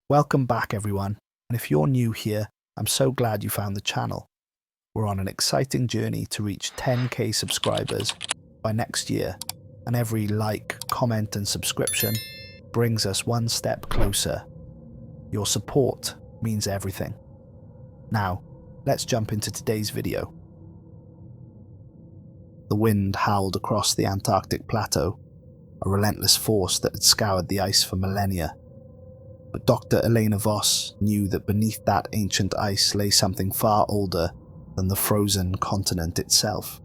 Welcome back, everyone, and if you're new here, I'm so glad you found the channel. We're on an exciting journey to reach 10k subscribers by next year, and every like, comment and subscription brings us one step closer. Your support means everything. Now, let's jump into today's video. The wind howled across the Antarctic plateau, a relentless force that had scoured the ice for millennia. But Dr. Elena Voss knew that beneath that ancient ice lay something far older than the frozen continent itself.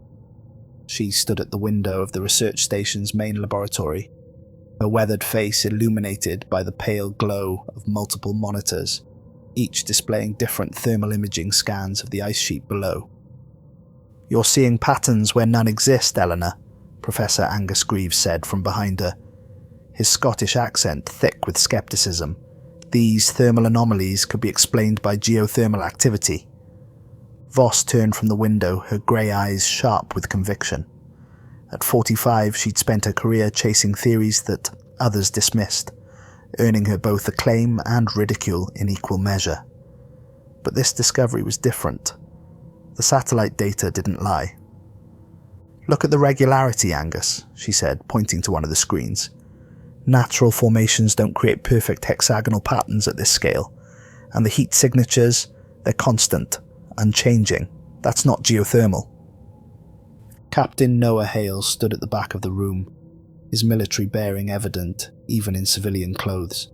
She stood at the window of the research station's main laboratory, her weathered face illuminated by the pale glow of multiple monitors, each displaying different thermal imaging scans of the ice sheet below. "You're seeing patterns where none exist, Eleanor," Professor Angus Greaves said from behind her, his Scottish accent thick with skepticism. These thermal anomalies could be explained by geothermal activity. Voss turned from the window, her grey eyes sharp with conviction. At 45, she'd spent her career chasing theories that others dismissed, earning her both acclaim and ridicule in equal measure. But this discovery was different. The satellite data didn't lie. "Look at the regularity, Angus," she said, pointing to one of the screens. "Natural formations don't create perfect hexagonal patterns at this scale, and the heat signatures, they're constant, unchanging. That's not geothermal." Captain Noah Hale stood at the back of the room, his military bearing evident even in civilian clothes.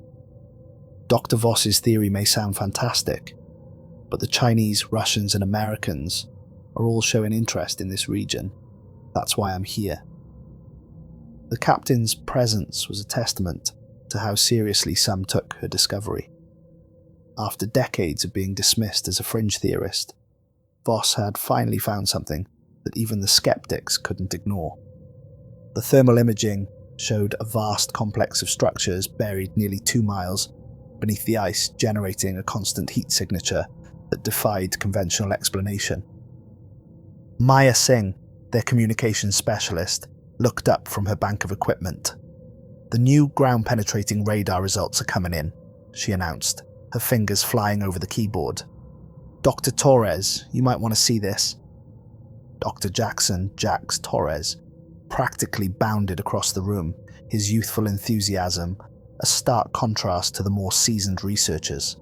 "Dr. Voss's theory may sound fantastic, but the Chinese, Russians and Americans are all showing interest in this region. That's why I'm here." The captain's presence was a testament to how seriously some took her discovery. After decades of being dismissed as a fringe theorist, Voss had finally found something that even the skeptics couldn't ignore. The thermal imaging showed a vast complex of structures buried nearly 2 miles beneath the ice, generating a constant heat signature that defied conventional explanation. Maya Singh, their communications specialist, looked up from her bank of equipment. "The new ground-penetrating radar results are coming in," she announced, her fingers flying over the keyboard. "Dr. Torres, you might want to see this." Dr. Jax Torres practically bounded across the room, his youthful enthusiasm a stark contrast to the more seasoned researchers.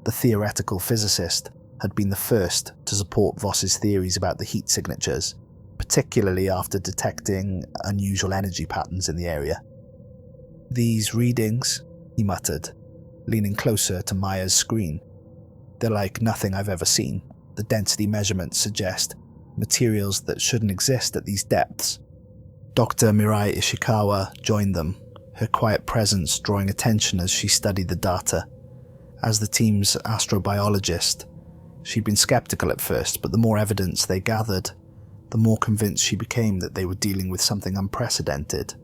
The theoretical physicist had been the first to support Voss's theories about the heat signatures, particularly after detecting unusual energy patterns in the area. "These readings," he muttered, leaning closer to Maya's screen. "They're like nothing I've ever seen. The density measurements suggest materials that shouldn't exist at these depths." Dr. Mirai Ishikawa joined them, her quiet presence drawing attention as she studied the data. As the team's astrobiologist, she'd been skeptical at first, but the more evidence they gathered, the more convinced she became that they were dealing with something unprecedented.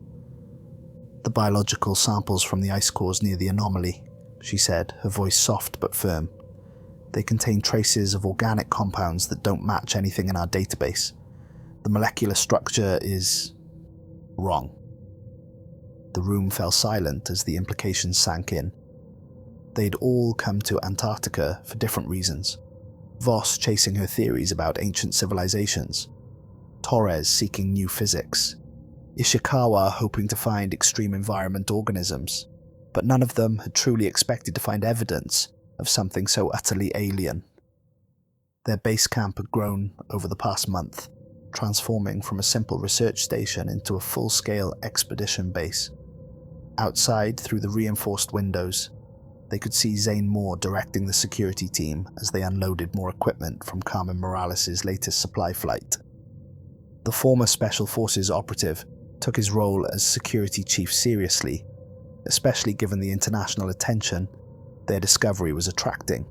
"The biological samples from the ice cores near the anomaly," she said, her voice soft but firm. "They contain traces of organic compounds that don't match anything in our database. The molecular structure is wrong." The room fell silent as the implications sank in. They'd all come to Antarctica for different reasons. Voss chasing her theories about ancient civilizations, Torres seeking new physics, Ishikawa hoping to find extreme environment organisms, but none of them had truly expected to find evidence of something so utterly alien. Their base camp had grown over the past month, transforming from a simple research station into a full-scale expedition base. Outside, through the reinforced windows, they could see Zane Moore directing the security team as they unloaded more equipment from Carmen Morales' latest supply flight. The former Special Forces operative took his role as security chief seriously, especially given the international attention their discovery was attracting.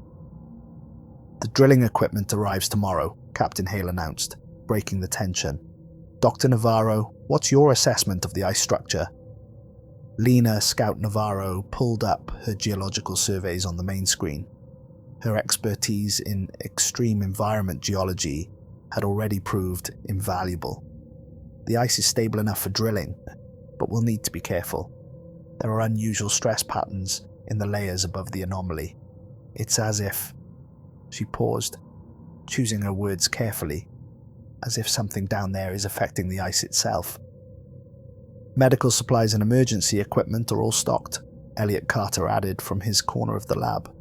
"The drilling equipment arrives tomorrow," Captain Hale announced, breaking the tension. "Dr. Navarro, what's your assessment of the ice structure?" Lena Scout Navarro pulled up her geological surveys on the main screen. Her expertise in extreme environment geology had already proved invaluable. "The ice is stable enough for drilling, but we'll need to be careful. There are unusual stress patterns in the layers above the anomaly. It's as if... She paused, choosing her words carefully, as if something down there is affecting the ice itself. Medical supplies and emergency equipment are all stocked, Elliot Carter added from his corner of the lab.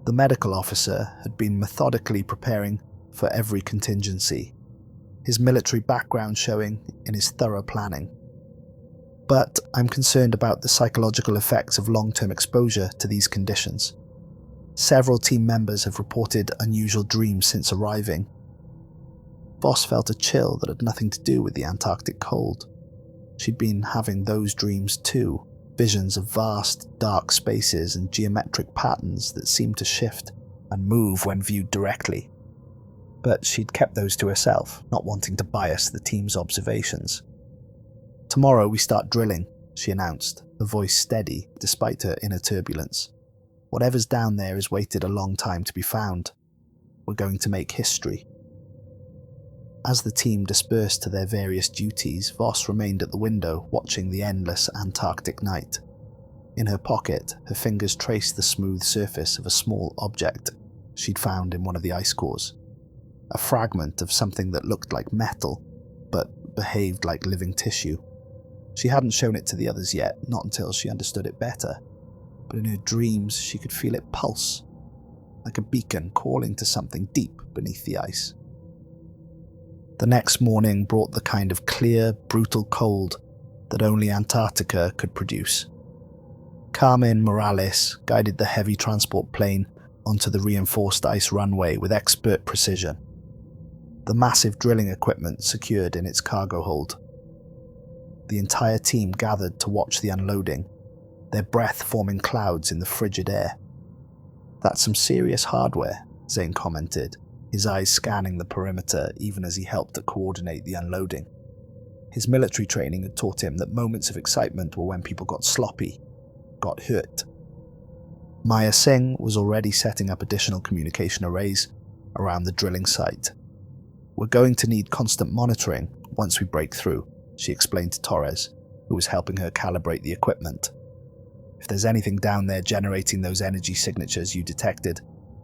The medical officer had been methodically preparing for every contingency, his military background showing in his thorough planning. But I'm concerned about the psychological effects of long-term exposure to these conditions. Several team members have reported unusual dreams since arriving. Voss felt a chill that had nothing to do with the Antarctic cold. She'd been having those dreams too, visions of vast, dark spaces and geometric patterns that seemed to shift and move when viewed directly. But she'd kept those to herself, not wanting to bias the team's observations. "Tomorrow we start drilling," she announced, her voice steady despite her inner turbulence. "Whatever's down there has waited a long time to be found. We're going to make history." As the team dispersed to their various duties, Voss remained at the window, watching the endless Antarctic night. In her pocket, her fingers traced the smooth surface of a small object she'd found in one of the ice cores. A fragment of something that looked like metal, but behaved like living tissue. She hadn't shown it to the others yet, not until she understood it better. But in her dreams, she could feel it pulse, like a beacon calling to something deep beneath the ice. The next morning brought the kind of clear, brutal cold that only Antarctica could produce. Carmen Morales guided the heavy transport plane onto the reinforced ice runway with expert precision, the massive drilling equipment secured in its cargo hold. The entire team gathered to watch the unloading, their breath forming clouds in the frigid air. "That's some serious hardware," Zane commented, his eyes scanning the perimeter even as he helped to coordinate the unloading. His military training had taught him that moments of excitement were when people got sloppy, got hurt. Maya Singh was already setting up additional communication arrays around the drilling site. "We're going to need constant monitoring once we break through," she explained to Torres, who was helping her calibrate the equipment. "If there's anything down there generating those energy signatures you detected,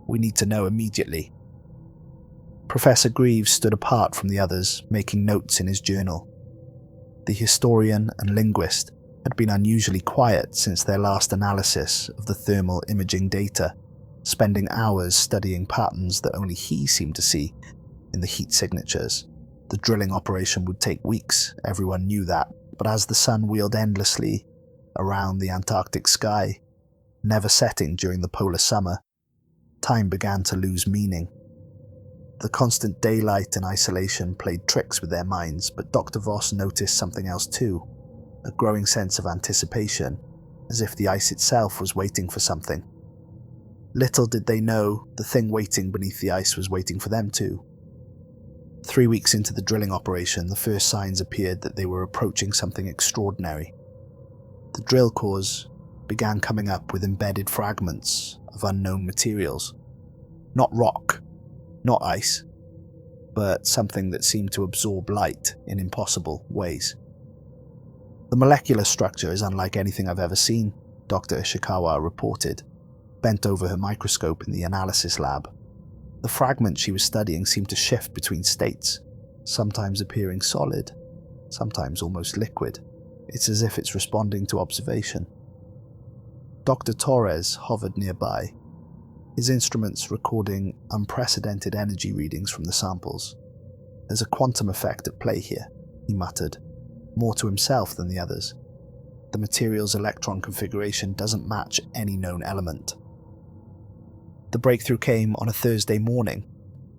we need to know immediately." Professor Greaves stood apart from the others, making notes in his journal. The historian and linguist had been unusually quiet since their last analysis of the thermal imaging data, spending hours studying patterns that only he seemed to see in the heat signatures. The drilling operation would take weeks, everyone knew that, but as the sun wheeled endlessly around the Antarctic sky, never setting during the polar summer, time began to lose meaning. The constant daylight and isolation played tricks with their minds, but Dr. Voss noticed something else too, a growing sense of anticipation, as if the ice itself was waiting for something. Little did they know the thing waiting beneath the ice was waiting for them too. 3 weeks into the drilling operation, the first signs appeared that they were approaching something extraordinary. The drill cores began coming up with embedded fragments of unknown materials. Not rock, not ice, but something that seemed to absorb light in impossible ways. "The molecular structure is unlike anything I've ever seen," Dr. Ishikawa reported, bent over her microscope in the analysis lab. The fragment she was studying seemed to shift between states, sometimes appearing solid, sometimes almost liquid. It's as if it's responding to observation. Dr. Torres hovered nearby, his instruments recording unprecedented energy readings from the samples. "There's a quantum effect at play here," he muttered, more to himself than the others. "The material's electron configuration doesn't match any known element." The breakthrough came on a Thursday morning.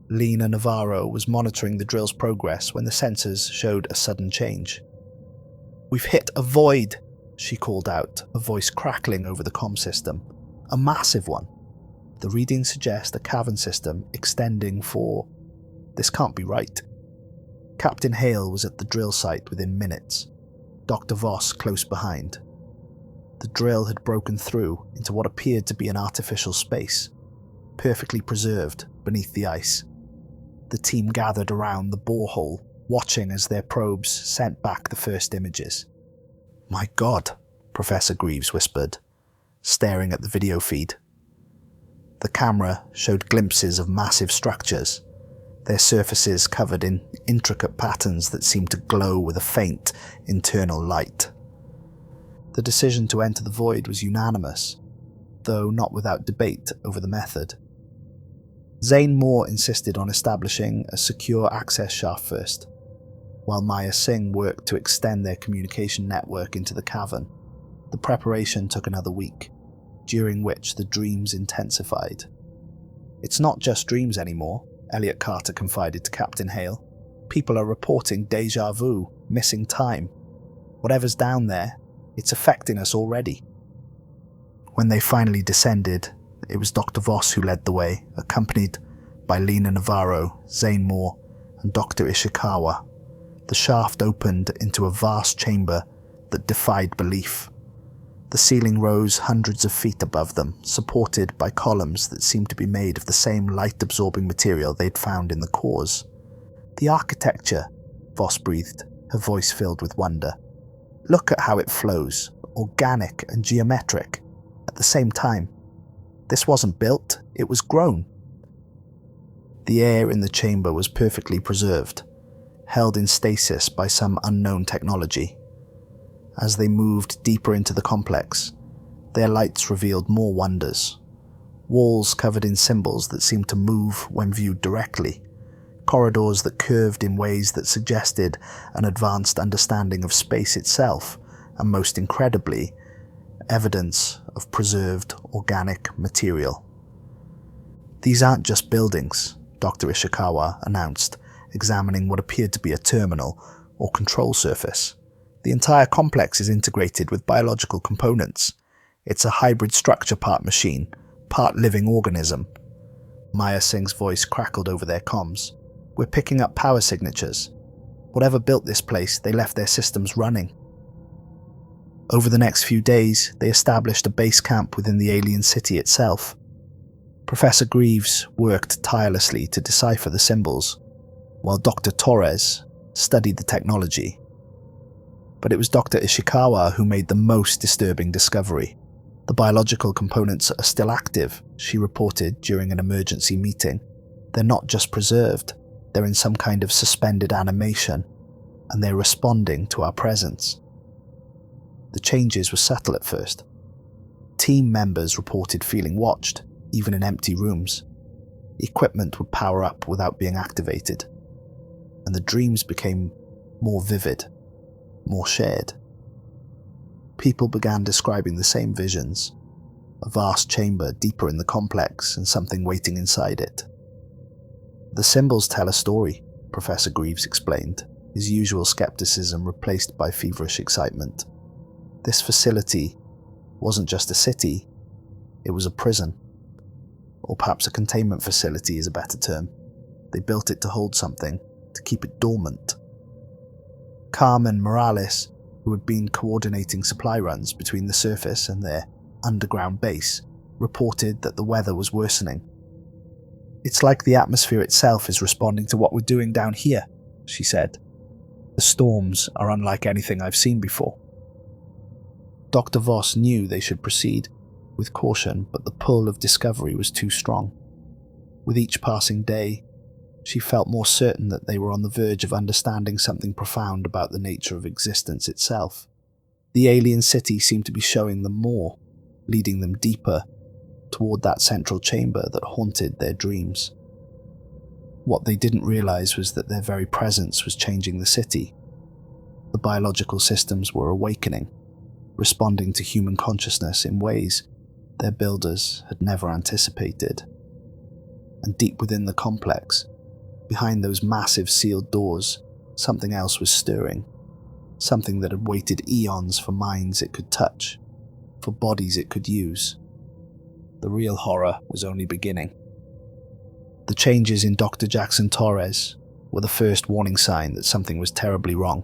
Lena Navarro was monitoring the drill's progress when the sensors showed a sudden change. "We've hit a void," she called out, a voice crackling over the comm system. "A massive one. The readings suggest a cavern system extending for... This can't be right." Captain Hale was at the drill site within minutes, Dr. Voss close behind. The drill had broken through into what appeared to be an artificial space, perfectly preserved beneath the ice. The team gathered around the borehole, watching as their probes sent back the first images. "My God," Professor Greaves whispered. staring at the video feed. The camera showed glimpses of massive structures, their surfaces covered in intricate patterns that seemed to glow with a faint internal light. The decision to enter the void was unanimous, though not without debate over the method. Zane Moore insisted on establishing a secure access shaft first, while Maya Singh worked to extend their communication network into the cavern. The preparation took another week, during which the dreams intensified. "It's not just dreams anymore," Elliot Carter confided to Captain Hale. "People are reporting déjà vu, missing time. Whatever's down there, it's affecting us already." When they finally descended, it was Dr. Voss who led the way, accompanied by Lena Navarro, Zane Moore, and Dr. Ishikawa. The shaft opened into a vast chamber that defied belief. The ceiling rose hundreds of feet above them, supported by columns that seemed to be made of the same light-absorbing material they'd found in the cores. "The architecture," Voss breathed, her voice filled with wonder. "Look at how it flows, organic and geometric, at the same time. This wasn't built, it was grown." The air in the chamber was perfectly preserved, held in stasis by some unknown technology. As they moved deeper into the complex, their lights revealed more wonders. Walls covered in symbols that seemed to move when viewed directly, corridors that curved in ways that suggested an advanced understanding of space itself, and most incredibly, evidence of preserved organic material. "These aren't just buildings," Dr. Ishikawa announced, examining what appeared to be a terminal or control surface. "The entire complex is integrated with biological components. It's a hybrid structure, part machine, part living organism." Maya Singh's voice crackled over their comms. "We're picking up power signatures. Whatever built this place, they left their systems running." Over the next few days, they established a base camp within the alien city itself. Professor Greaves worked tirelessly to decipher the symbols, while Dr. Torres studied the technology. But it was Dr. Ishikawa who made the most disturbing discovery. "The biological components are still active," she reported during an emergency meeting. "They're not just preserved, they're in some kind of suspended animation, and they're responding to our presence." The changes were subtle at first. Team members reported feeling watched, even in empty rooms. Equipment would power up without being activated, and the dreams became more vivid, more shared. People began describing the same visions, a vast chamber deeper in the complex and something waiting inside it. "The symbols tell a story," Professor Greaves explained, his usual skepticism replaced by feverish excitement. "This facility wasn't just a city, it was a prison. Or perhaps a containment facility is a better term. They built it to hold something, to keep it dormant." Carmen Morales, who had been coordinating supply runs between the surface and their underground base, reported that the weather was worsening. "It's like the atmosphere itself is responding to what we're doing down here," she said. "The storms are unlike anything I've seen before." Dr. Voss knew they should proceed with caution, but the pull of discovery was too strong. With each passing day, she felt more certain that they were on the verge of understanding something profound about the nature of existence itself. The alien city seemed to be showing them more, leading them deeper toward that central chamber that haunted their dreams. What they didn't realize was that their very presence was changing the city. The biological systems were awakening, responding to human consciousness in ways their builders had never anticipated. And deep within the complex, behind those massive sealed doors, something else was stirring. Something that had waited eons for minds it could touch, for bodies it could use. The real horror was only beginning. The changes in Dr. Jackson Torres were the first warning sign that something was terribly wrong.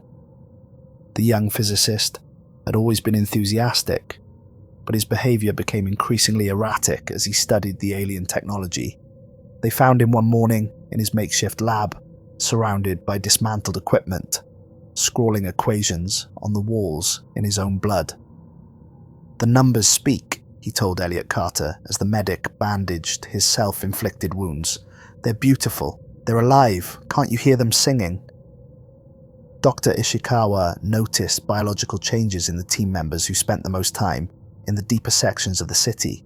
The young physicist had always been enthusiastic, but his behavior became increasingly erratic as he studied the alien technology. They found him one morning in his makeshift lab, surrounded by dismantled equipment, scrawling equations on the walls in his own blood. "The numbers speak," he told Elliot Carter as the medic bandaged his self-inflicted wounds. "They're beautiful. They're alive. Can't you hear them singing?" Dr. Ishikawa noticed biological changes in the team members who spent the most time in the deeper sections of the city.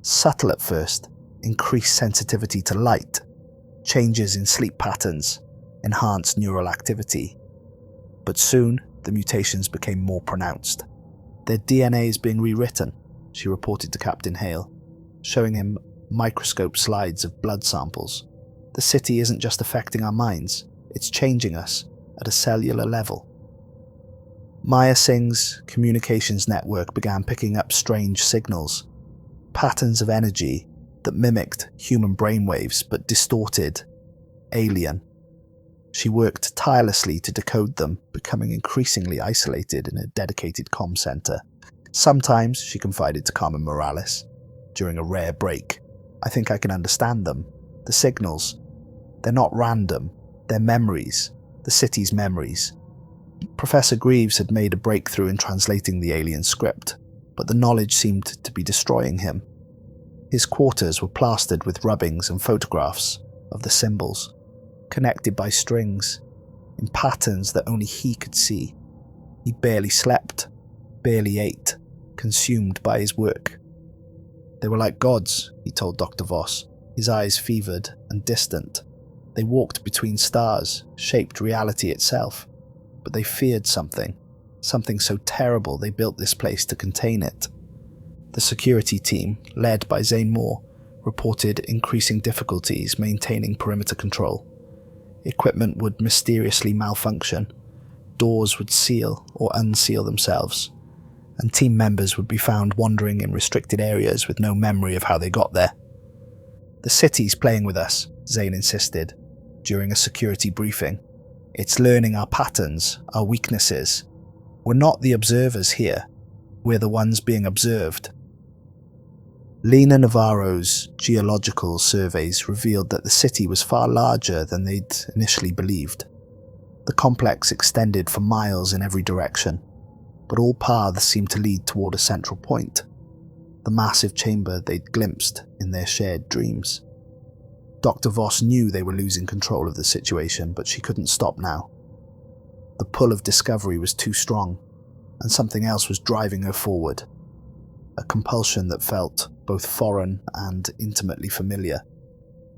Subtle at first, increased sensitivity to light, changes in sleep patterns, enhanced neural activity. But soon, the mutations became more pronounced. "Their DNA is being rewritten," she reported to Captain Hale, showing him microscope slides of blood samples. "The city isn't just affecting our minds, it's changing us at a cellular level." Maya Singh's communications network began picking up strange signals, patterns of energy that mimicked human brainwaves but distorted, alien. She worked tirelessly to decode them, becoming increasingly isolated in a dedicated comm center. Sometimes, she confided to Carmen Morales, during a rare break, "I think I can understand them. The signals, they're not random, they're memories, the city's memories." Professor Greaves had made a breakthrough in translating the alien script, but the knowledge seemed to be destroying him. His quarters were plastered with rubbings and photographs of the symbols, connected by strings, in patterns that only he could see. He barely slept, barely ate, consumed by his work. "They were like gods," he told Dr. Voss, his eyes fevered and distant. "They walked between stars, shaped reality itself. But they feared something so terrible they built this place to contain it." The security team, led by Zane Moore, reported increasing difficulties maintaining perimeter control. Equipment would mysteriously malfunction, doors would seal or unseal themselves, and team members would be found wandering in restricted areas with no memory of how they got there. "The city's playing with us," Zane insisted, during a security briefing. "It's learning our patterns, our weaknesses. We're not the observers here. We're the ones being observed." Lena Navarro's geological surveys revealed that the city was far larger than they'd initially believed. The complex extended for miles in every direction, but all paths seemed to lead toward a central point, the massive chamber they'd glimpsed in their shared dreams. Dr. Voss knew they were losing control of the situation, but she couldn't stop now. The pull of discovery was too strong, and something else was driving her forward. A compulsion that felt both foreign and intimately familiar.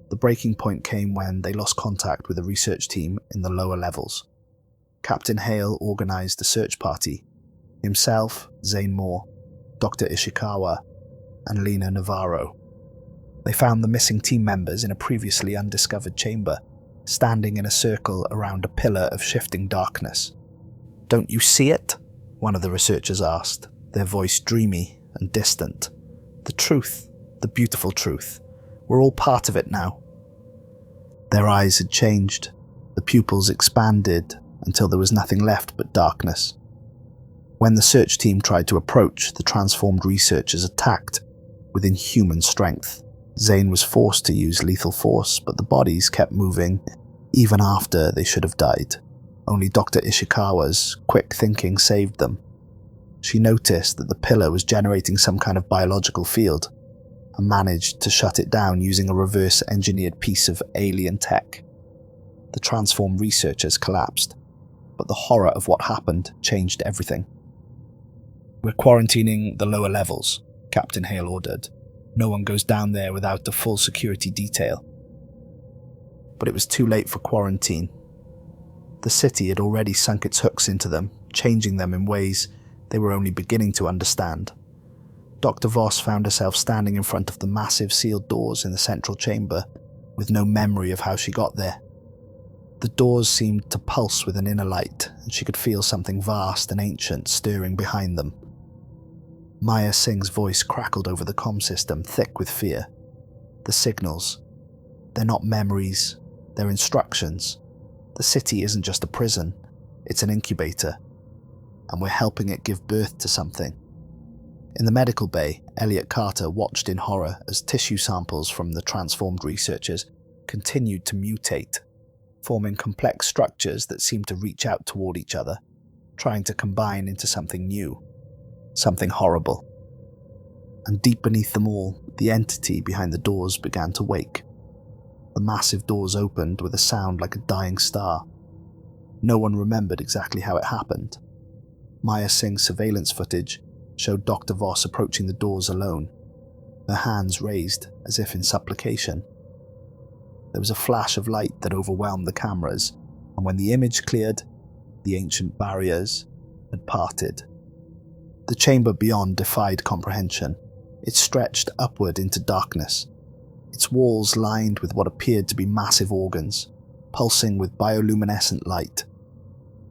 The breaking point came when they lost contact with a research team in the lower levels. Captain Hale organized a search party. Himself, Zane Moore, Dr. Ishikawa, and Lena Navarro. They found the missing team members in a previously undiscovered chamber, standing in a circle around a pillar of shifting darkness. "Don't you see it?" one of the researchers asked, their voice dreamy and distant. "The truth, the beautiful truth. We're all part of it now." Their eyes had changed. The pupils expanded until there was nothing left but darkness. When the search team tried to approach, the transformed researchers attacked with inhuman strength. Zane was forced to use lethal force, but the bodies kept moving even after they should have died. Only Dr. Ishikawa's quick thinking saved them. She noticed that the pillar was generating some kind of biological field and managed to shut it down using a reverse-engineered piece of alien tech. The transformed researchers collapsed, but the horror of what happened changed everything. "We're quarantining the lower levels," Captain Hale ordered. "No one goes down there without a full security detail." But it was too late for quarantine. The city had already sunk its hooks into them, changing them in ways they were only beginning to understand. Dr. Voss found herself standing in front of the massive sealed doors in the central chamber, with no memory of how she got there. The doors seemed to pulse with an inner light, and she could feel something vast and ancient stirring behind them. Maya Singh's voice crackled over the comm system, thick with fear. "The signals. They're not memories, they're instructions. The city isn't just a prison, it's an incubator. And we're helping it give birth to something." In the medical bay, Elliot Carter watched in horror as tissue samples from the transformed researchers continued to mutate, forming complex structures that seemed to reach out toward each other, trying to combine into something new, something horrible. and deep beneath them all, the entity behind the doors began to wake. The massive doors opened with a sound like a dying star. No one remembered exactly how it happened. Maya Singh's surveillance footage showed Dr. Voss approaching the doors alone, her hands raised as if in supplication. There was a flash of light that overwhelmed the cameras, and when the image cleared, the ancient barriers had parted. The chamber beyond defied comprehension. It stretched upward into darkness, its walls lined with what appeared to be massive organs, pulsing with bioluminescent light.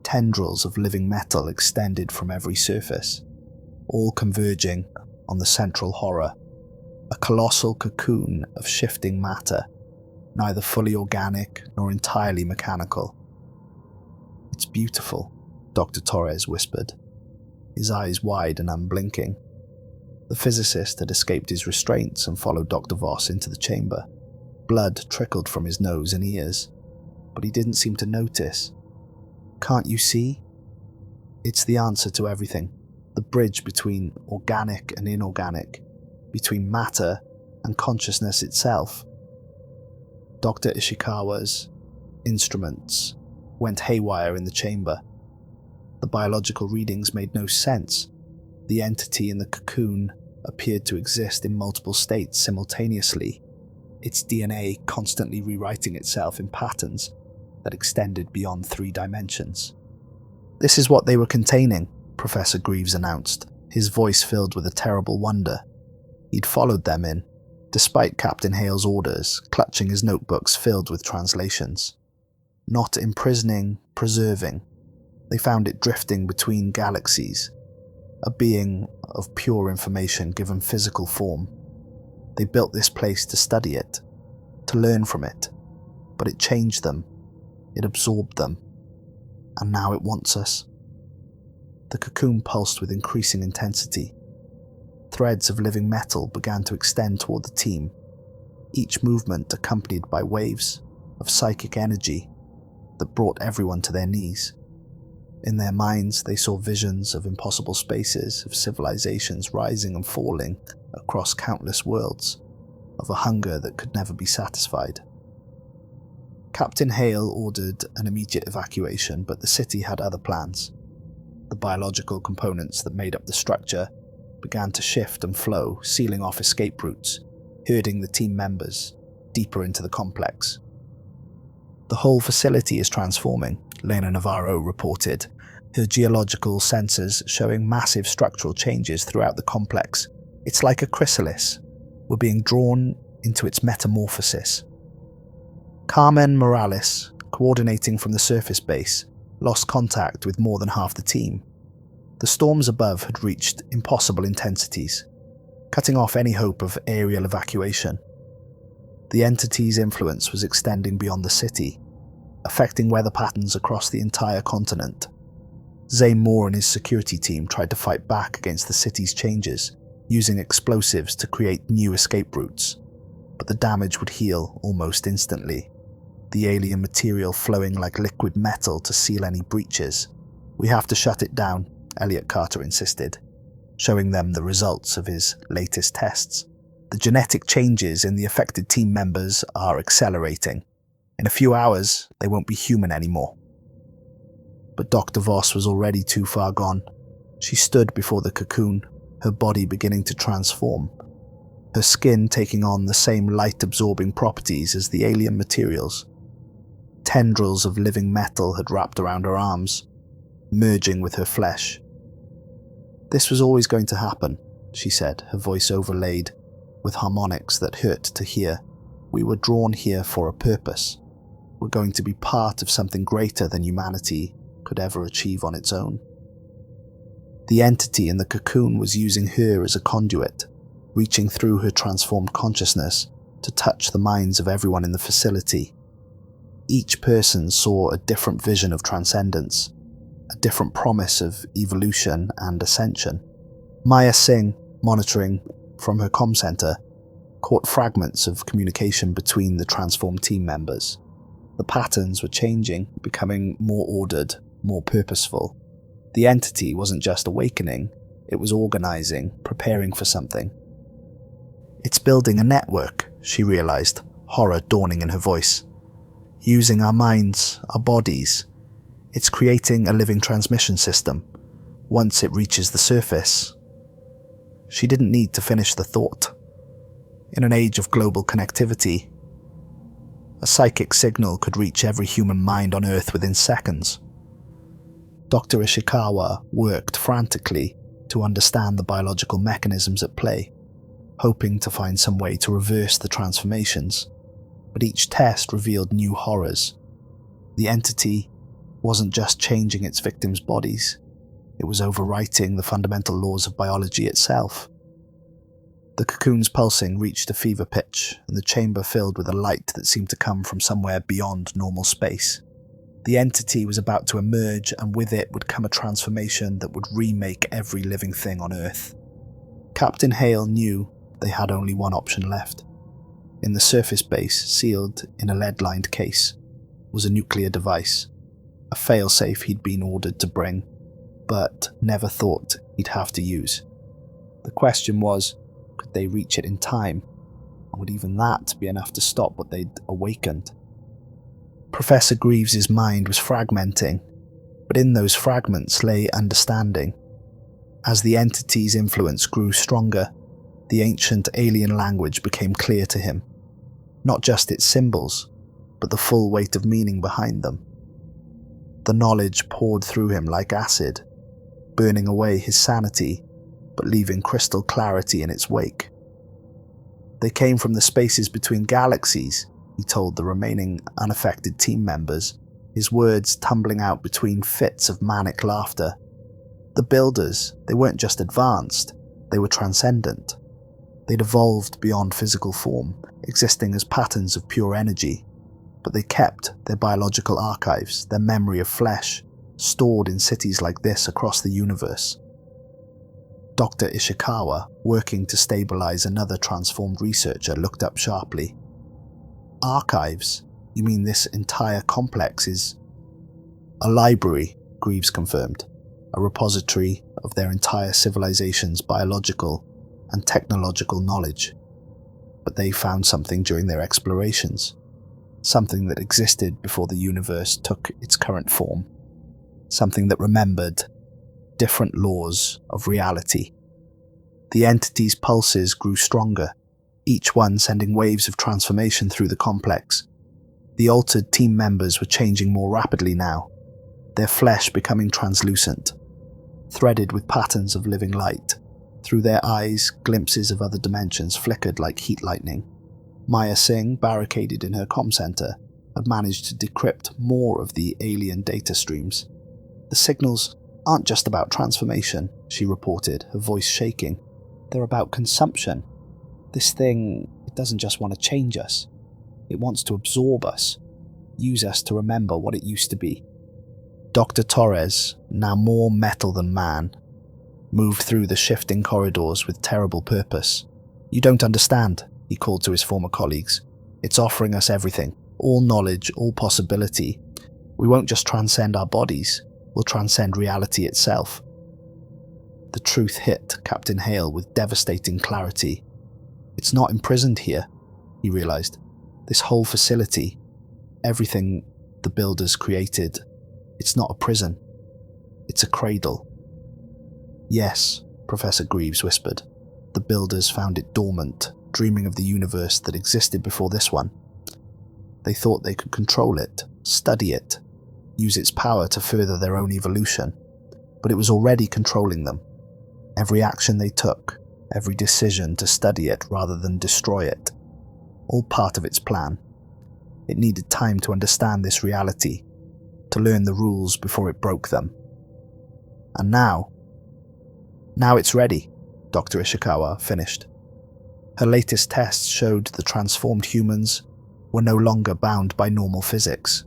Tendrils of living metal extended from every surface, all converging on the central horror, a colossal cocoon of shifting matter, neither fully organic nor entirely mechanical. "It's beautiful," Dr. Torres whispered, his eyes wide and unblinking. The physicist had escaped his restraints and followed Dr. Voss into the chamber. Blood trickled from his nose and ears, but he didn't seem to notice. "Can't you see? It's the answer to everything, the bridge between organic and inorganic, between matter and consciousness itself." Dr. Ishikawa's instruments went haywire in the chamber. The biological readings made no sense. The entity in the cocoon appeared to exist in multiple states simultaneously, its DNA constantly rewriting itself in patterns that extended beyond 3 dimensions. "This is what they were containing," Professor Greaves announced, his voice filled with a terrible wonder. He'd followed them in, despite Captain Hale's orders, clutching his notebooks filled with translations. Not imprisoning, preserving. They found it drifting between galaxies, a being of pure information given physical form. They built this place to study it, to learn from it, but it changed them, it absorbed them, and now it wants us. The cocoon pulsed with increasing intensity. Threads of living metal began to extend toward the team, each movement accompanied by waves of psychic energy that brought everyone to their knees. In their minds, they saw visions of impossible spaces, of civilizations rising and falling across countless worlds, of a hunger that could never be satisfied. Captain Hale ordered an immediate evacuation, but the city had other plans. The biological components that made up the structure began to shift and flow, sealing off escape routes, herding the team members deeper into the complex. "The whole facility is transforming," Lena Navarro reported, her geological sensors showing massive structural changes throughout the complex. "It's like a chrysalis. We're being drawn into its metamorphosis." Carmen Morales, coordinating from the surface base, lost contact with more than half the team. The storms above had reached impossible intensities, cutting off any hope of aerial evacuation. The entity's influence was extending beyond the city, affecting weather patterns across the entire continent. Zane Moore and his security team tried to fight back against the city's changes, using explosives to create new escape routes, but the damage would heal almost instantly, the alien material flowing like liquid metal to seal any breaches. "We have to shut it down," Elliot Carter insisted, showing them the results of his latest tests. "The genetic changes in the affected team members are accelerating. In a few hours, they won't be human anymore." But Dr. Voss was already too far gone. She stood before the cocoon, her body beginning to transform, her skin taking on the same light-absorbing properties as the alien materials. Tendrils of living metal had wrapped around her arms, merging with her flesh. "This was always going to happen," she said, her voice overlaid with harmonics that hurt to hear. "We were drawn here for a purpose. We're going to be part of something greater than humanity could ever achieve on its own." The entity in the cocoon was using her as a conduit, reaching through her transformed consciousness to touch the minds of everyone in the facility. Each person saw a different vision of transcendence, a different promise of evolution and ascension. Maya Singh, monitoring from her comm center, caught fragments of communication between the transformed team members. The patterns were changing, becoming more ordered, more purposeful. The entity wasn't just awakening, it was organizing, preparing for something. It's building a network, she realized, horror dawning in her voice. Using our minds, our bodies. It's creating a living transmission system. Once it reaches the surface. She didn't need to finish the thought. In an age of global connectivity, a psychic signal could reach every human mind on Earth within seconds. Dr. Ishikawa worked frantically to understand the biological mechanisms at play, hoping to find some way to reverse the transformations. But each test revealed new horrors. The entity wasn't just changing its victims' bodies, it was overwriting the fundamental laws of biology itself. The cocoon's pulsing reached a fever pitch, and the chamber filled with a light that seemed to come from somewhere beyond normal space. The entity was about to emerge, and with it would come a transformation that would remake every living thing on Earth. Captain Hale knew they had only one option left. In the surface base, sealed in a lead-lined case, was a nuclear device, a failsafe he'd been ordered to bring, but never thought he'd have to use. The question was, could they reach it in time? And would even that be enough to stop what they'd awakened? Professor Greaves's mind was fragmenting, but in those fragments lay understanding. As the entity's influence grew stronger, the ancient alien language became clear to him. Not just its symbols, but the full weight of meaning behind them. The knowledge poured through him like acid, burning away his sanity, but leaving crystal clarity in its wake. They came from the spaces between galaxies, he told the remaining unaffected team members, his words tumbling out between fits of manic laughter. The builders, they weren't just advanced, they were transcendent. They'd evolved beyond physical form, existing as patterns of pure energy, but they kept their biological archives, their memory of flesh, stored in cities like this across the universe. Dr. Ishikawa, working to stabilize another transformed researcher, looked up sharply. Archives? You mean this entire complex is... A library, Greaves confirmed. A repository of their entire civilization's biological and technological knowledge. But they found something during their explorations. Something that existed before the universe took its current form. Something that remembered different laws of reality. The entity's pulses grew stronger, each one sending waves of transformation through the complex. The altered team members were changing more rapidly now, their flesh becoming translucent, threaded with patterns of living light. Through their eyes, glimpses of other dimensions flickered like heat lightning. Maya Singh, barricaded in her comm center, had managed to decrypt more of the alien data streams. The signals aren't just about transformation, she reported, her voice shaking. They're about consumption. This thing, it doesn't just want to change us. It wants to absorb us, use us to remember what it used to be. Dr. Torres, now more metal than man, moved through the shifting corridors with terrible purpose. You don't understand, he called to his former colleagues. It's offering us everything, all knowledge, all possibility. We won't just transcend our bodies, we'll transcend reality itself. The truth hit Captain Hale with devastating clarity. It's not imprisoned here, he realized. This whole facility, everything the builders created, it's not a prison. It's a cradle. Yes, Professor Greaves whispered. The builders found it dormant, dreaming of the universe that existed before this one. They thought they could control it, study it, use its power to further their own evolution. But it was already controlling them. Every action they took, every decision to study it rather than destroy it, all part of its plan. It needed time to understand this reality, to learn the rules before it broke them. And now it's ready, Dr. Ishikawa finished. Her latest tests showed the transformed humans were no longer bound by normal physics.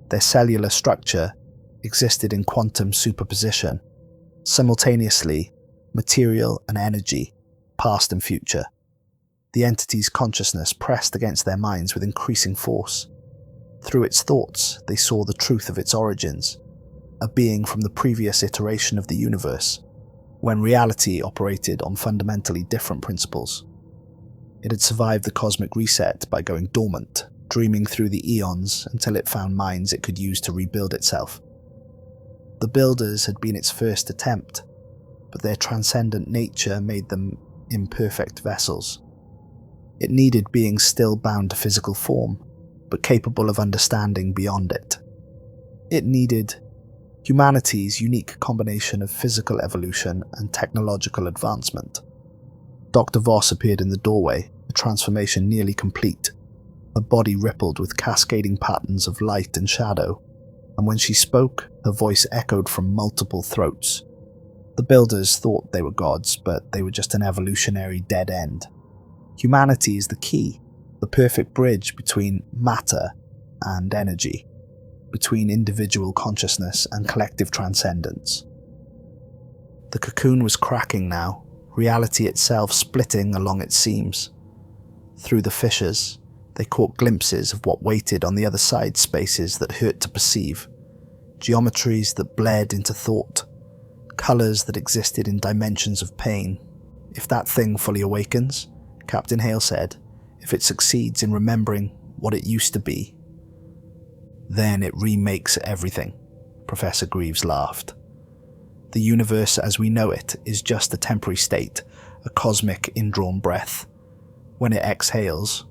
Their cellular structure existed in quantum superposition, simultaneously material and energy, past and future. The entity's consciousness pressed against their minds with increasing force. Through its thoughts, they saw the truth of its origins, a being from the previous iteration of the universe, when reality operated on fundamentally different principles. It had survived the cosmic reset by going dormant, dreaming through the eons until it found minds it could use to rebuild itself. The builders had been its first attempt, but their transcendent nature made them imperfect vessels. It needed beings still bound to physical form, but capable of understanding beyond it. It needed humanity's unique combination of physical evolution and technological advancement. Dr. Voss appeared in the doorway, a transformation nearly complete. Her body rippled with cascading patterns of light and shadow, and when she spoke, her voice echoed from multiple throats. The builders thought they were gods, but they were just an evolutionary dead end. Humanity is the key, the perfect bridge between matter and energy, between individual consciousness and collective transcendence. The cocoon was cracking now, reality itself splitting along its seams. Through the fissures, they caught glimpses of what waited on the other side, spaces that hurt to perceive, geometries that bled into thought, colours that existed in dimensions of pain. If that thing fully awakens, Captain Hale said, if it succeeds in remembering what it used to be, then it remakes everything, Professor Greaves laughed. The universe as we know it is just a temporary state, a cosmic indrawn breath. When it exhales,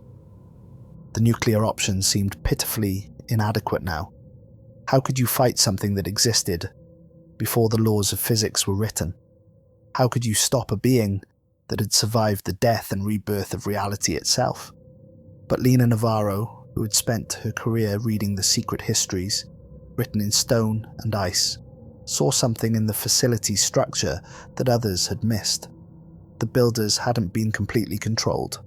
the nuclear option seemed pitifully inadequate now. How could you fight something that existed before the laws of physics were written? How could you stop a being that had survived the death and rebirth of reality itself? But Lena Navarro, who had spent her career reading the secret histories, written in stone and ice, saw something in the facility's structure that others had missed. The builders hadn't been completely controlled.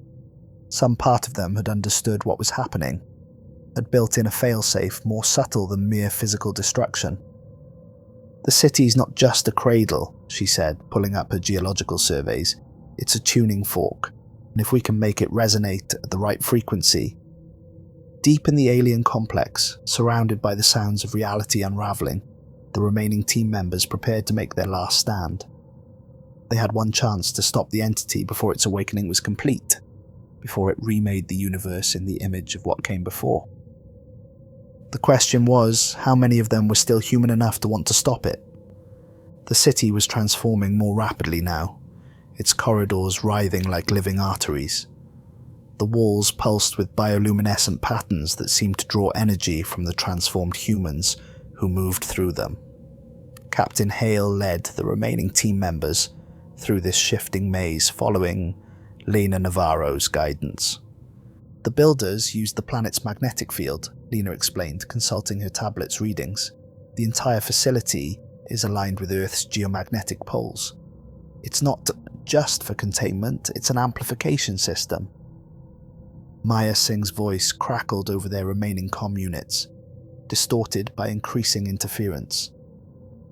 Some part of them had understood what was happening, had built in a failsafe more subtle than mere physical destruction. The city's not just a cradle, she said, pulling up her geological surveys. It's a tuning fork, and if we can make it resonate at the right frequency. Deep in the alien complex, surrounded by the sounds of reality unraveling, the remaining team members prepared to make their last stand. They had one chance to stop the entity before its awakening was complete, before it remade the universe in the image of what came before. The question was, how many of them were still human enough to want to stop it? The city was transforming more rapidly now, its corridors writhing like living arteries. The walls pulsed with bioluminescent patterns that seemed to draw energy from the transformed humans who moved through them. Captain Hale led the remaining team members through this shifting maze, following Lena Navarro's guidance. The builders used the planet's magnetic field, Lena explained, consulting her tablet's readings. The entire facility is aligned with Earth's geomagnetic poles. It's not just for containment, it's an amplification system. Maya Singh's voice crackled over their remaining comm units, distorted by increasing interference.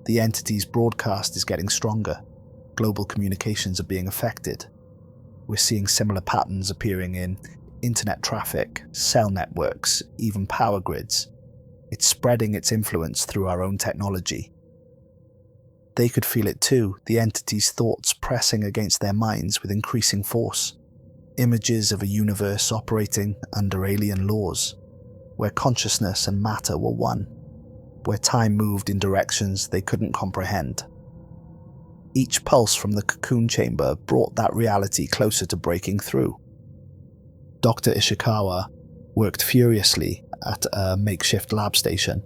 The entity's broadcast is getting stronger. Global communications are being affected. We're seeing similar patterns appearing in internet traffic, cell networks, even power grids. It's spreading its influence through our own technology. They could feel it too, the entity's thoughts pressing against their minds with increasing force. Images of a universe operating under alien laws, where consciousness and matter were one, where time moved in directions they couldn't comprehend. Each pulse from the cocoon chamber brought that reality closer to breaking through. Dr. Ishikawa worked furiously at a makeshift lab station,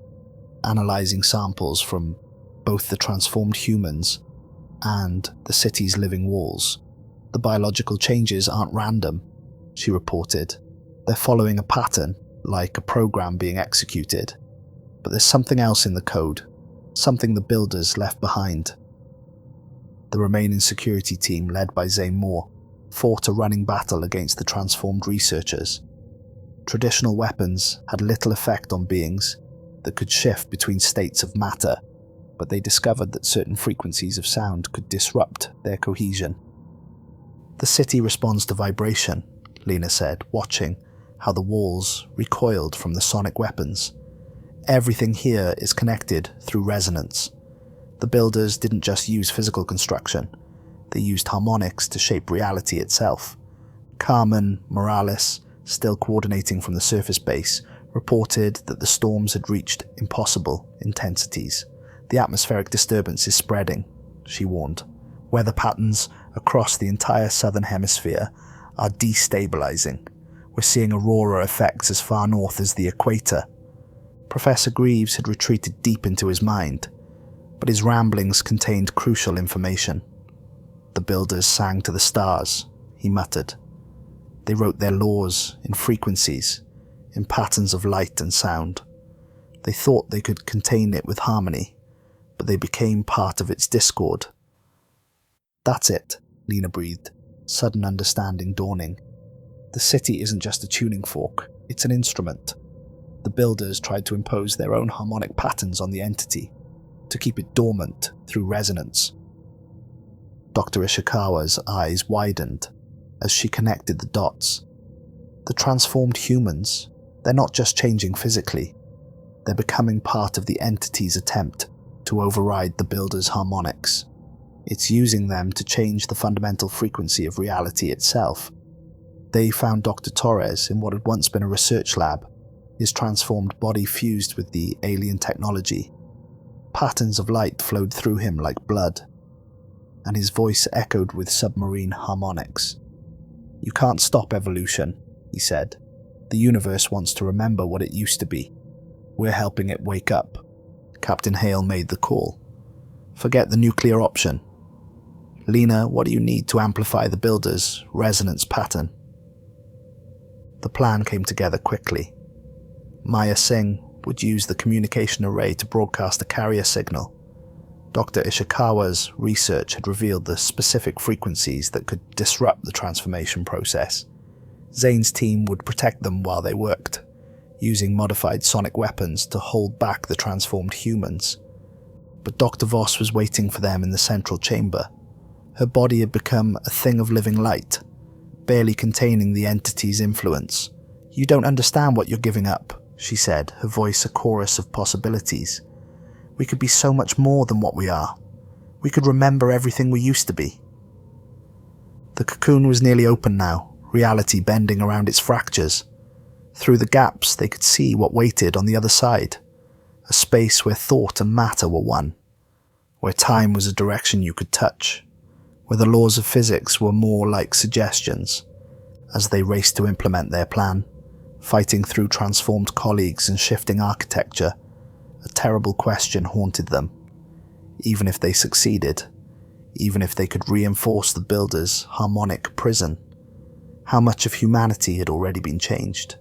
analysing samples from both the transformed humans and the city's living walls. The biological changes aren't random, she reported. They're following a pattern, like a program being executed. But there's something else in the code, something the builders left behind. The remaining security team, led by Zane Moore, fought a running battle against the transformed researchers. Traditional weapons had little effect on beings that could shift between states of matter, but they discovered that certain frequencies of sound could disrupt their cohesion. The city responds to vibration, Lena said, watching how the walls recoiled from the sonic weapons. Everything here is connected through resonance. The builders didn't just use physical construction, they used harmonics to shape reality itself. Carmen Morales, still coordinating from the surface base, reported that the storms had reached impossible intensities. The atmospheric disturbance is spreading, she warned. Weather patterns across the entire southern hemisphere are destabilizing. We're seeing aurora effects as far north as the equator. Professor Greaves had retreated deep into his mind, but his ramblings contained crucial information. The builders sang to the stars, he muttered. They wrote their laws in frequencies, in patterns of light and sound. They thought they could contain it with harmony, but they became part of its discord. That's it, Lena breathed, sudden understanding dawning. The city isn't just a tuning fork, it's an instrument. The builders tried to impose their own harmonic patterns on the entity, to keep it dormant through resonance. Dr. Ishikawa's eyes widened as she connected the dots. The transformed humans, they're not just changing physically, they're becoming part of the entity's attempt to override the builder's harmonics. It's using them to change the fundamental frequency of reality itself. They found Dr. Torres in what had once been a research lab, his transformed body fused with the alien technology. Patterns of light flowed through him like blood, and his voice echoed with submarine harmonics. You can't stop evolution, he said. The universe wants to remember what it used to be. We're helping it wake up. Captain Hale made the call. Forget the nuclear option. Lena, what do you need to amplify the builder's resonance pattern? The plan came together quickly. Maya Singh would use the communication array to broadcast a carrier signal. Dr. Ishikawa's research had revealed the specific frequencies that could disrupt the transformation process. Zane's team would protect them while they worked, using modified sonic weapons to hold back the transformed humans. But Dr. Voss was waiting for them in the central chamber. Her body had become a thing of living light, barely containing the entity's influence. You don't understand what you're giving up, she said, her voice a chorus of possibilities. We could be so much more than what we are. We could remember everything we used to be. The cocoon was nearly open now, reality bending around its fractures. Through the gaps they could see what waited on the other side, a space where thought and matter were one, where time was a direction you could touch, where the laws of physics were more like suggestions. As they raced to implement their plan, fighting through transformed colleagues and shifting architecture, a terrible question haunted them. Even if they succeeded, even if they could reinforce the builder's harmonic prison, how much of humanity had already been changed?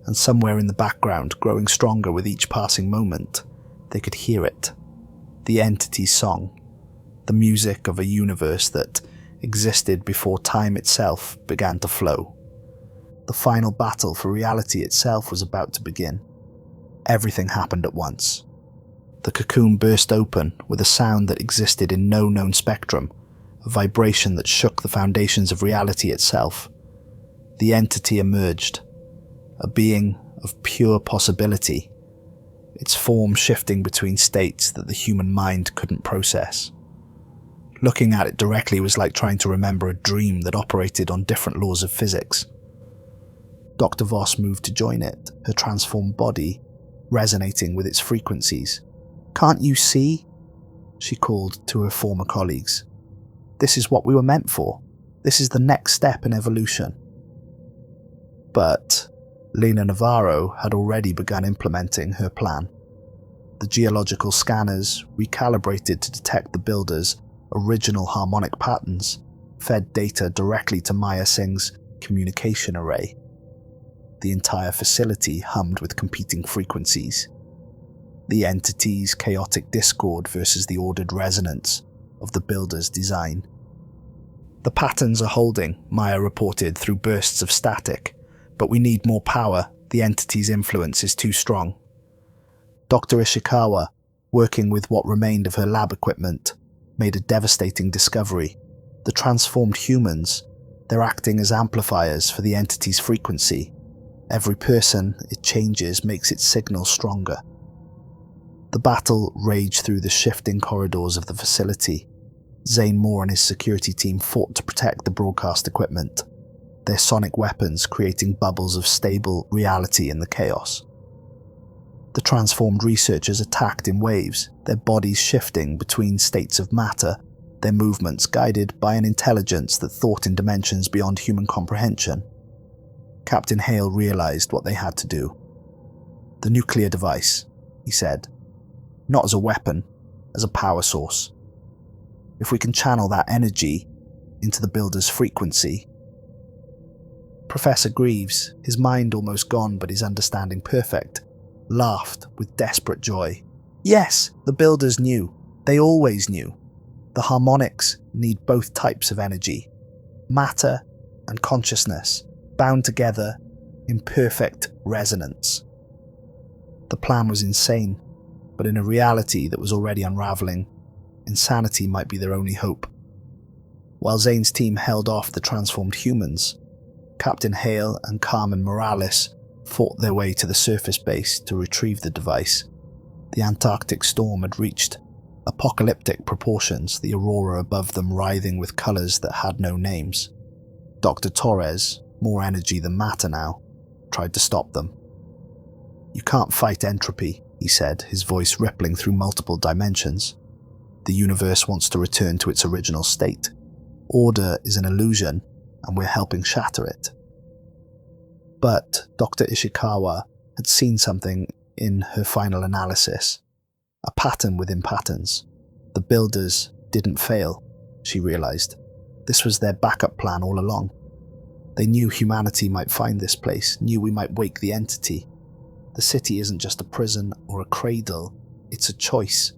And somewhere in the background, growing stronger with each passing moment, they could hear it. The entity's song, the music of a universe that existed before time itself began to flow. The final battle for reality itself was about to begin. Everything happened at once. The cocoon burst open with a sound that existed in no known spectrum, a vibration that shook the foundations of reality itself. The entity emerged, a being of pure possibility, its form shifting between states that the human mind couldn't process. Looking at it directly was like trying to remember a dream that operated on different laws of physics. Dr. Voss moved to join it, her transformed body resonating with its frequencies. Can't you see? She called to her former colleagues. This is what we were meant for. This is the next step in evolution. But Lena Navarro had already begun implementing her plan. The geological scanners, recalibrated to detect the builder's original harmonic patterns, fed data directly to Maya Singh's communication array. The entire facility hummed with competing frequencies. The entity's chaotic discord versus the ordered resonance of the builder's design. The patterns are holding, Maya reported through bursts of static, but we need more power. The entity's influence is too strong. Dr. Ishikawa, working with what remained of her lab equipment, made a devastating discovery. The transformed humans, they're acting as amplifiers for the entity's frequency. Every person it changes makes its signal stronger. The battle raged through the shifting corridors of the facility. Zane Moore and his security team fought to protect the broadcast equipment. their sonic weapons creating bubbles of stable reality in the chaos. The transformed researchers attacked in waves, their bodies shifting between states of matter, their movements guided by an intelligence that thought in dimensions beyond human comprehension. Captain Hale realized what they had to do. The nuclear device, he said. Not as a weapon, as a power source. If we can channel that energy into the builder's frequency. Professor Greaves, his mind almost gone but his understanding perfect, laughed with desperate joy. Yes, the builders knew. They always knew. The harmonics need both types of energy, matter and consciousness, bound together in perfect resonance. The plan was insane, but in a reality that was already unraveling, insanity might be their only hope. While Zane's team held off the transformed humans, Captain Hale and Carmen Morales fought their way to the surface base to retrieve the device. The Antarctic storm had reached apocalyptic proportions, the aurora above them writhing with colours that had no names. Dr. Torres, more energy than matter now, tried to stop them. You can't fight entropy, he said, his voice rippling through multiple dimensions. The universe wants to return to its original state. Order is an illusion, and we're helping shatter it. But Dr. Ishikawa had seen something in her final analysis. A pattern within patterns. The builders didn't fail, she realized. This was their backup plan all along. They knew humanity might find this place, knew we might wake the entity. The city isn't just a prison or a cradle, it's a choice.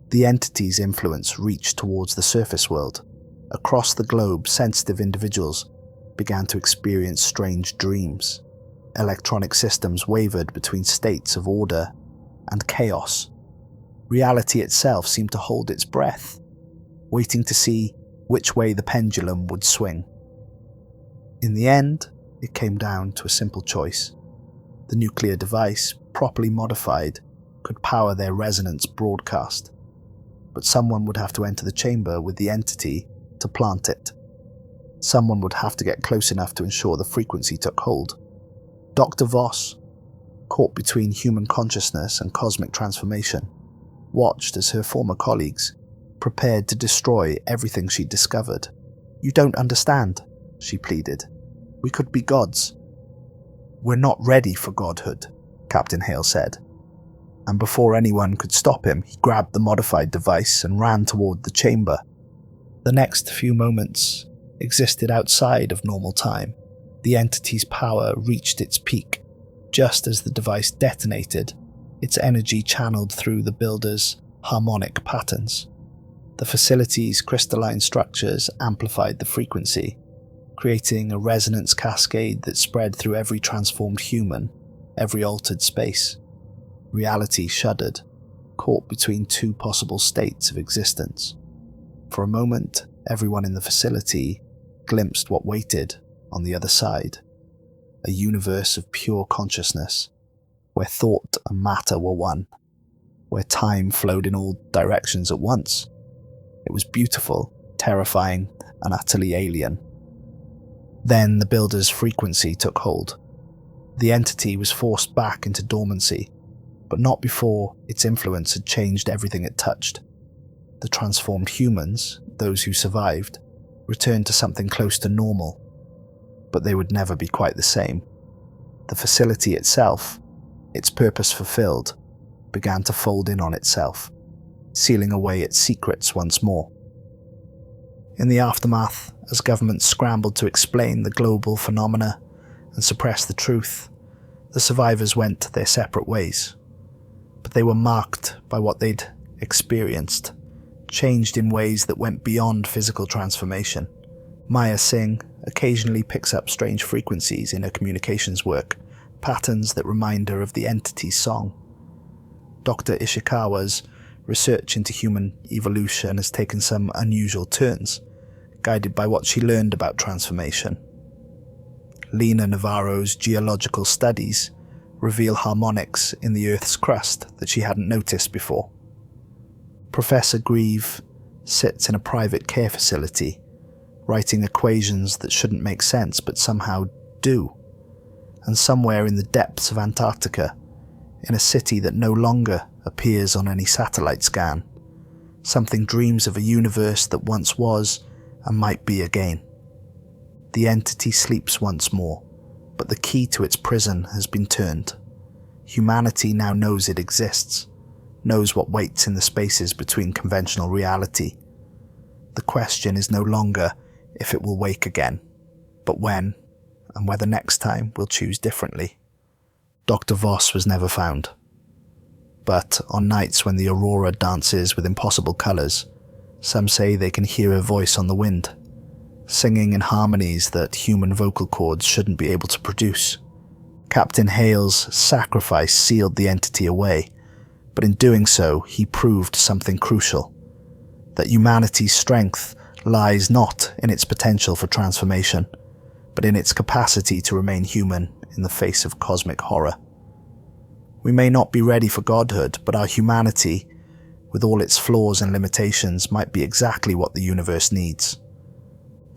The entity's influence reached towards the surface world. Across the globe, sensitive individuals began to experience strange dreams. Electronic systems wavered between states of order and chaos. Reality itself seemed to hold its breath, waiting to see which way the pendulum would swing. In the end, it came down to a simple choice. The nuclear device, properly modified, could power their resonance broadcast. But someone would have to enter the chamber with the entity to plant it. Someone would have to get close enough to ensure the frequency took hold. Dr. Voss, caught between human consciousness and cosmic transformation, watched as her former colleagues prepared to destroy everything she'd discovered. You don't understand, she pleaded. We could be gods. We're not ready for godhood, Captain Hale said. And before anyone could stop him, he grabbed the modified device and ran toward the chamber. The next few moments existed outside of normal time. The entity's power reached its peak. Just as the device detonated, its energy channeled through the builder's harmonic patterns. The facility's crystalline structures amplified the frequency, creating a resonance cascade that spread through every transformed human, every altered space. Reality shuddered, caught between two possible states of existence. For a moment, everyone in the facility glimpsed what waited on the other side. A universe of pure consciousness, where thought and matter were one, where time flowed in all directions at once. It was beautiful, terrifying, and utterly alien. Then the builder's frequency took hold. The entity was forced back into dormancy, but not before its influence had changed everything it touched. The transformed humans, those who survived, returned to something close to normal, but they would never be quite the same. The facility itself, its purpose fulfilled, began to fold in on itself, sealing away its secrets once more. In the aftermath, as governments scrambled to explain the global phenomena and suppress the truth, the survivors went their separate ways. But they were marked by what they'd experienced, changed in ways that went beyond physical transformation. Maya Singh occasionally picks up strange frequencies in her communications work, patterns that remind her of the entity's song. Dr. Ishikawa's research into human evolution has taken some unusual turns, guided by what she learned about transformation. Lena Navarro's geological studies reveal harmonics in the Earth's crust that she hadn't noticed before. Professor Grieve sits in a private care facility, writing equations that shouldn't make sense but somehow do. And somewhere in the depths of Antarctica, in a city that no longer appears on any satellite scan, something dreams of a universe that once was and might be again. The entity sleeps once more, but the key to its prison has been turned. Humanity now knows it exists, knows what waits in the spaces between conventional reality. The question is no longer if it will wake again, but when, and whether next time we'll choose differently. Dr. Voss was never found. But on nights when the aurora dances with impossible colours, some say they can hear her voice on the wind, singing in harmonies that human vocal cords shouldn't be able to produce. Captain Hale's sacrifice sealed the entity away, but in doing so he proved something crucial: that humanity's strength lies not in its potential for transformation, but in its capacity to remain human in the face of cosmic horror. We may not be ready for godhood, but our humanity, with all its flaws and limitations, might be exactly what the universe needs.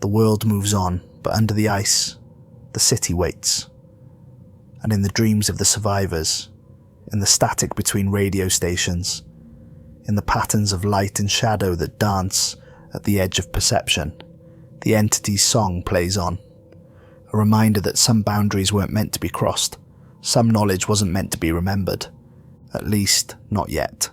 The world moves on, but under the ice, the city waits. And in the dreams of the survivors, in the static between radio stations, in the patterns of light and shadow that dance at the edge of perception, the entity's song plays on. A reminder that some boundaries weren't meant to be crossed, some knowledge wasn't meant to be remembered, at least not yet.